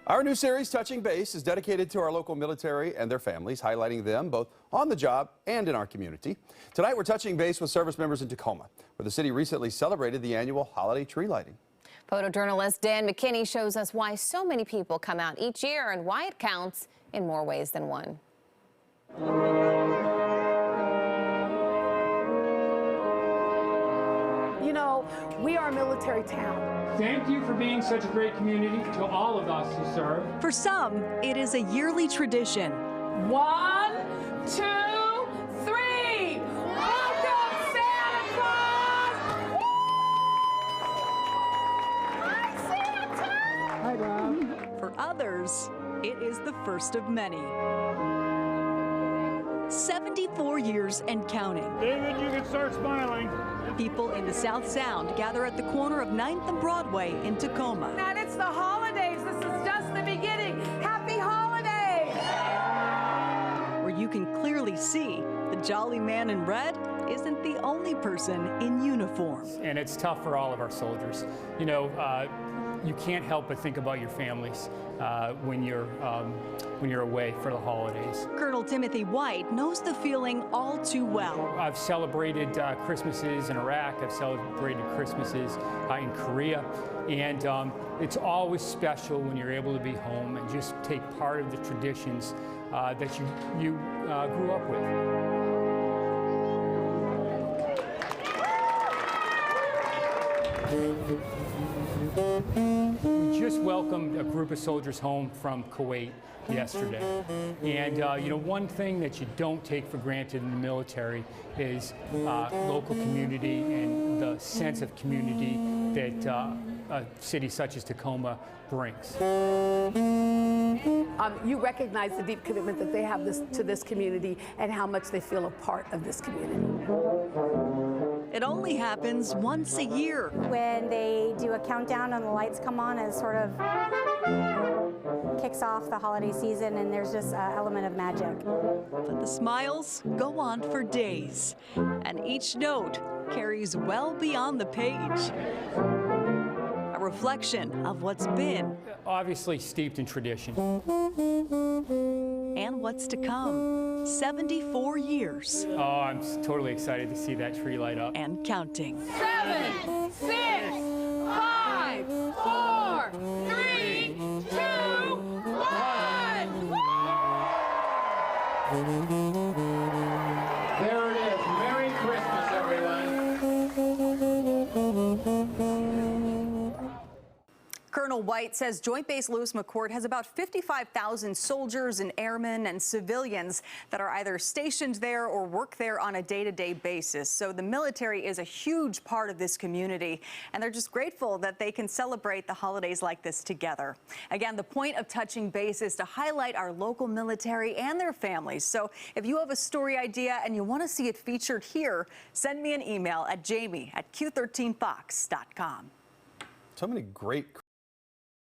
Our new series, Touching Base, is dedicated to our local military and their families, highlighting them both on the job and in our community. Tonight, we're touching base with service members in Tacoma, where the city recently celebrated the annual holiday tree lighting. Photojournalist Dan McKinney shows us why so many people come out each year and why it counts in more ways than one. You know, we are a military town. Thank you for being such a great community to all of us who serve. For some, it is a yearly tradition. 1, 2, 3. Welcome, Santa Claus! Hi, Santa! Hi, Bob. For others, it is the first of many. 74 years and counting. David, you can start smiling. People in the South Sound gather at the corner of 9th and Broadway in Tacoma. And it's the holidays. This is just the beginning. Happy holidays! Where you can clearly see the jolly man in red isn't the only person in uniform. And it's tough for all of our soldiers. You know, you can't help but think about your families when you're away for the holidays. Colonel Timothy White knows the feeling all too well. I've celebrated Christmases in Iraq. I've celebrated Christmases in Korea. And it's always special when you're able to be home and just take part of the traditions that you grew up with. We just welcomed a group of soldiers home from Kuwait yesterday. And you know, one thing that you don't take for granted in the military is local community and the sense of community that a city such as Tacoma brings. You recognize the deep commitment that they have to this community and how much they feel a part of this community. It only happens once a year. When they do a countdown and the lights come on, it sort of kicks off the holiday season, and there's just an element of magic. But the smiles go on for days, and each note carries well beyond the page. A reflection of what's been. Obviously steeped in tradition. And what's to come. 74 years. Oh, I'm totally excited to see that tree light up. And counting. 7, 6, 5, 4, 3, 2, 1. There it is. Merry Christmas, everyone. Colonel White says Joint Base Lewis McChord has about 55,000 soldiers and airmen and civilians that are either stationed there or work there on a day-to-day basis. So the military is a huge part of this community, and they're just grateful that they can celebrate the holidays like this together. Again, the point of Touching Base is to highlight our local military and their families. So if you have a story idea and you want to see it featured here, send me an email at jamie@q13fox.com. So many great